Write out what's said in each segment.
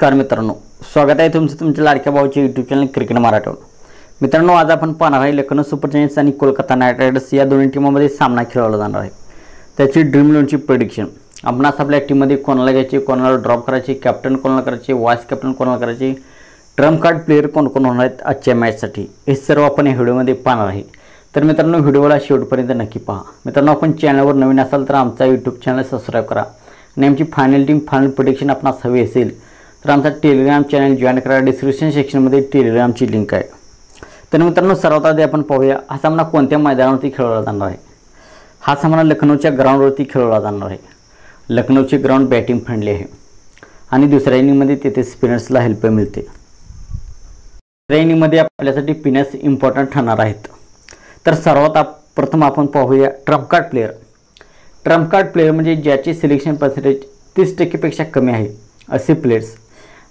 नमस्कार मित्रांनो, स्वागत आहे तुमचं तुमच्या लाडक्या भाऊच्या यूट्यूब चॅनल क्रिकेट मराठीवर। मित्रांनो, आज आपण पाहणार आहे लखनौ सुपर जायंट्स आणि कोलकाता नाईट रायडर्स या दोन्ही टीमांमध्ये सामना खेळवला जाणार आहे। त्याची ड्रीम 11ची प्रेडिक्शन, आपण आपल्या टीममध्ये कोणाला घ्यायचे, कोणाला ड्रॉप करायचे, कॅप्टन कोणाला करायचे, वाईस कॅप्टन कोणाला करायचे, ट्रम्प कार्ड प्लेयर कोण कोण होणार आहेत आजच्या मॅचसाठी, हे सर्व आपण या व्हिडिओमध्ये पाहणार आहे। तर मित्रांनो, व्हिडिओला शेवटपर्यंत नक्की पहा। मित्रांनो, आपण चॅनलवर नवीन असाल तर आमचा यूट्यूब चॅनल सबस्क्राइब करा आणि आमची फायनल टीम फायनल प्रेडिक्शन आपणास हवी असेल तर आमचा टेलिग्राम चॅनल जॉइन करा। डिस्क्रिप्शन सेक्शनमध्ये टेलिग्रामची लिंक आहे। तर मित्रांनो, सर्वात आधी आपण पाहूया हा सामना कोणत्या मैदानावरती खेळवला जाणार आहे। हा सामना लखनौच्या ग्राउंडवरती खेळवला जाणार आहे। लखनौचे ग्राउंड बॅटिंग फ्रेंडली आहे आणि दुसऱ्या इनिंगमध्ये तेथे स्पिनर्सला हेल्प मिळते। दुसऱ्या इनिंगमध्ये आपल्यासाठी पिनर्स इम्पॉर्टंट ठरणार आहेत। तर सर्वात प्रथम आपण पाहूया Trump card player. Trump card player म्हणजे ज्याचे सिलेक्शन पर्सेंटेज 30% पेक्षा कमी आहे असे प्लेयर्स,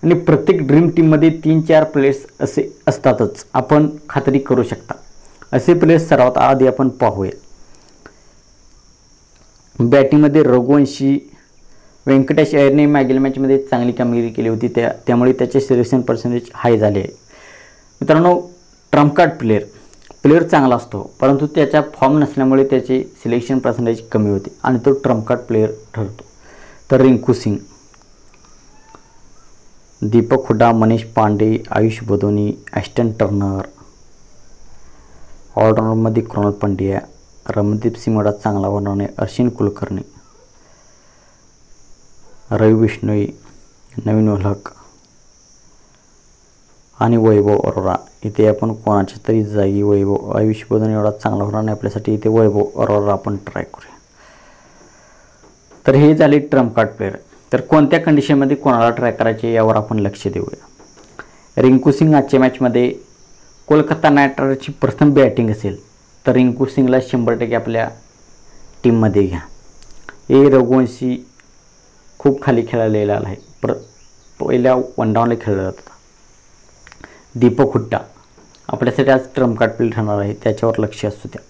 आणि प्रत्येक ड्रीम टीममध्ये 3-4 प्लेयर्स असे असतातच, आपण खात्री करू शकता। असे प्लेयर्स सर्वात आधी आपण पाहूया। बॅटिंगमध्ये रघुवंशी, व्यंकटेश अय्यरने मागील मॅचमध्ये चांगली कामगिरी केली होती, त्यामुळे त्याचे सिलेक्शन पर्सेंटेज हाय झाले आहे। मित्रांनो, ट्रम्प कार्ड प्लेयर चांगला असतो, परंतु त्याचा फॉर्म नसल्यामुळे त्याचे सिलेक्शन पर्सेंटेज कमी होते आणि तो ट्रम्प कार्ड प्लेयर ठरतो। तर रिंकू सिंग, दीपक हुडा, मनीष पांडे, आयुष बदोनी, ॲस्टन टर्नर, ऑलराऊंडरमध्ये कृणाल पंड्या, रमनदीप सिंग एवढा चांगला बनवणे, अश्विन कुलकर्णी, रवि बिश्नोई, नवीन उलहक आणि वैभव अरोरा। इथे आपण कोणाच्या तरी जागी आयुष बदोनी एवढा चांगला होणार नाही आपल्यासाठी, इथे वैभव अरोरा आपण ट्राय करूया। तर हे झाले ट्रम्प कार्ड प्लेयर। तर कोणत्या कंडिशनमध्ये कोणाला ट्राय करायचे यावर आपण लक्ष देऊया। रिंकू सिंग आजच्या मॅचमध्ये कोलकाता नाईट रायडर्सची प्रथम बॅटिंग असेल तर रिंकू सिंगला 100% आपल्या टीममध्ये घ्या। रघुवंशी खूप खाली खेळलेला आहे, पहिल्या वनडाऊनला खेळला जातो। दीपक हुड्डा आपल्यासाठी आज ट्रम्प कार्ड प्लेयर ठरणार आहे, त्याच्यावर लक्ष असू द्या।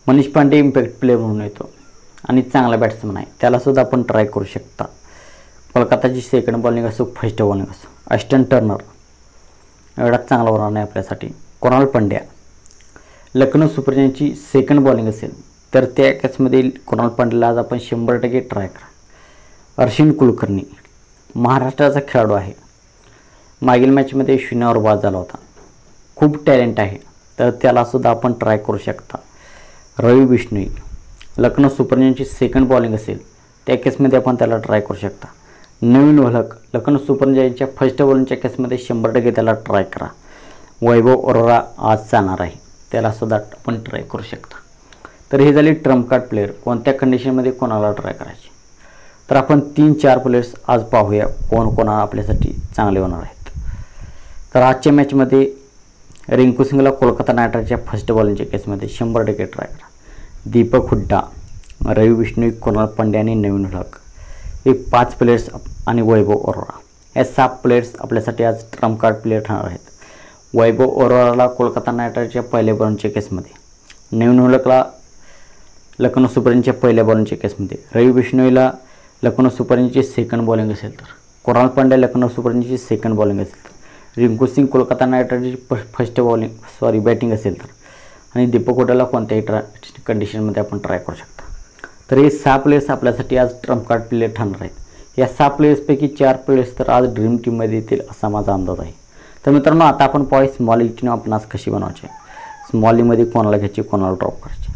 मनीष पांडे इम्पॅक्ट प्लेयर म्हणून येतो आणि चांगला बॅट्समन आहे, त्यालासुद्धा आपण ट्राय करू शकता। कोलकाताची सेकंड बॉलिंग असो, फर्स्ट बॉलिंग असो, ॲस्टन टर्नर एवढा चांगला होणार नाही आपल्यासाठी। कृणाल पंड्या, लखनौ सुपर जायंट्सची सेकंड बॉलिंग असेल तर त्या कॅचमध्ये कृणाल पंड्याला आज आपण 100% ट्राय करा। अश्विन कुलकर्णी महाराष्ट्राचा खेळाडू आहे, मागील मॅचमध्ये शून्यावर बाद झाला होता, खूप टॅलेंट आहे, तर त्यालासुद्धा आपण ट्राय करू शकता। रवि बिश्नोई, लखनौ सुपर जायंट्सची सेकंड बॉलिंग असेल त्या केसमध्ये आपण त्याला ट्राय करू शकता। नवीन उलहक, लखनौ सुपर जायंट्सच्या फर्स्ट बॉलिंगच्या केसमध्ये 100% त्याला ट्राय करा। वैभव अरोरा आज जाणार आहे, त्यालासुद्धा आपण ट्राय करू शकता। तर हे झाले ट्रम्प कार्ड प्लेयर, कोणत्या कंडिशनमध्ये कोणाला ट्राय करायचे। तर आपण 3-4 प्लेयर्स आज पाहूया कोण कोणा आपल्यासाठी चांगले होणार आहेत। तर आजच्या मॅचमध्ये रिंकू सिंगला कोलकाता नाईट रायडर्सच्या फर्स्ट बॉलिंगच्या केसमध्ये 100% ट्राय करा। दीपक हुड्डा, रवि बिश्नोई, कृणाल पंड्या आणि नवीन उलहक हे 5 प्लेयर्स आणि वैभव अरोरा या 7 प्लेयर्स आपल्यासाठी आज ट्रम्प कार्ड प्लेयर ठरणार आहेत। वैभव अरोराला कोलकाता नाईट रायडर्सच्या पहिल्या बॉलिंगच्या केसमध्ये, नवीन उलहकला लखनौ सुपर जायंट्सच्या पहिल्या बॉलिंगच्या केसमध्ये, रवि बिश्नोईला लखनौ सुपर जायंट्सची सेकंड बॉलिंग असेल तर, कृणाल पंड्या लखनौ सुपर जायंट्सची सेकंड बॉलिंग असेल तर, रिंकू सिंग कोलकाता नाईट रायडर्सची फर्स्ट बॅटिंग असेल तर, आणि दीपक हुड्डाला कोणत्याही कंडिशनमध्ये आपण ट्राय करू शकता। तर हे 6 प्लेयर्स आपल्यासाठी आज ट्रम्प कार्ड प्लेयर ठरणार आहेत। या 6 प्लेयर्सपैकी 4 प्लेयर्स तर आज ड्रीम टीममध्ये येतील असा माझा अंदाज आहे। तर मित्रांनो, आता आपण पाहूया स्मॉल लीग टीम आपण आज कशी बनवायची, स्मॉल लीगमध्ये कोणाला घ्यायचे, कोणाला ड्रॉप करायचे।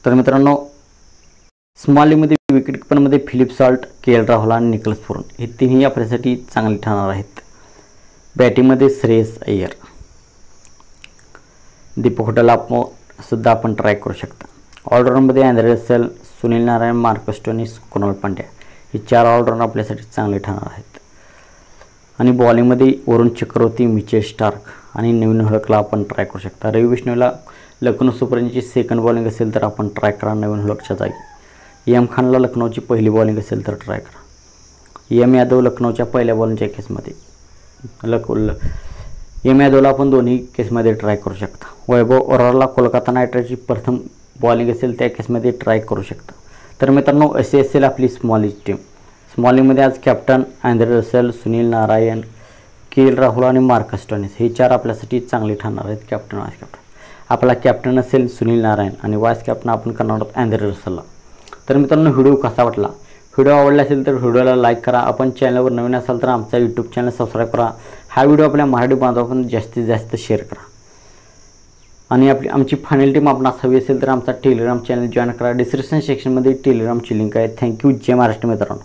तर मित्रांनो, स्मॉल लीगमध्ये विकेट कीपरमध्ये फिलिप सॉल्ट, के.एल. राहुल आणि निकोलस पूरन हे तिन्ही आपल्यासाठी चांगले ठरणार आहेत। बॅटिंगमध्ये श्रेयस अय्यर, दीपक हुड्डाला सुद्धा आपण ट्राय करू शकता। ऑलराऊंडरमध्ये Andre Russell, Sunil Narine, Marcus Stoinis, Krunal Pandya हे 4 ऑलराऊंडर आपल्यासाठी चांगले ठरणार आहेत। आणि बॉलिंगमध्ये वरुण चक्रवर्ती, मिचेल स्टार्क आणि नवीन उलहकला आपण ट्राय करू शकता। रवि बिश्नोईला लखनौ सुपर जायंट्सची सेकंड बॉलिंग असेल तर आपण ट्राय करा नवीन उलहकच्या जागी। एम खानला लखनौची पहिली बॉलिंग असेल तर ट्राय करा। एम यादव लखनौच्या पहिल्या बॉलिंगच्या केसमध्ये, एम यादवला आपण दोन्ही केसमध्ये ट्राय करू शकता। वैभव अरोराला कोलकाता नाईट रायडर्सची प्रथम बॉलिंग असेल त्या केसमध्ये ट्राय करू शकता। तर मित्रांनो अशी असेल आपली स्मॉल टीम. स्मॉल टीममध्ये आज captain Andre Russell, Sunil Narayan, KL. Rahul आणि मार्कस स्टोइनिस हे 4 आपल्यासाठी चांगले ठरणार आहेत कॅप्टन वाईस कॅप्टन. आपला कॅप्टन असेल सुनील नारायण आणि वाईस कॅप्टन आपण करणार आहोत अँड्रे रसेलला. तर मित्रांनो व्हिडिओ कसा वाटला, व्हिडिओ आवडला असेल तर व्हिडिओला लाईक करा. आपण चॅनलवर नवीन असाल तर आमचा यूट्यूब चॅनल सबस्क्राईब करा. हा व्हिडिओ आपल्या मराठी बांधवांपर्यंत जास्तीत जास्त शेअर करा. आणि आमची फायनल टीम आपणास हवी असेल तर आमचा टेलिग्राम चॅनल जॉईन करा. डिस्क्रिप्शन सेक्शनमध्ये टेलिग्रामची लिंक आहे. थँक्यू. जय महाराष्ट्र मित्रांनो.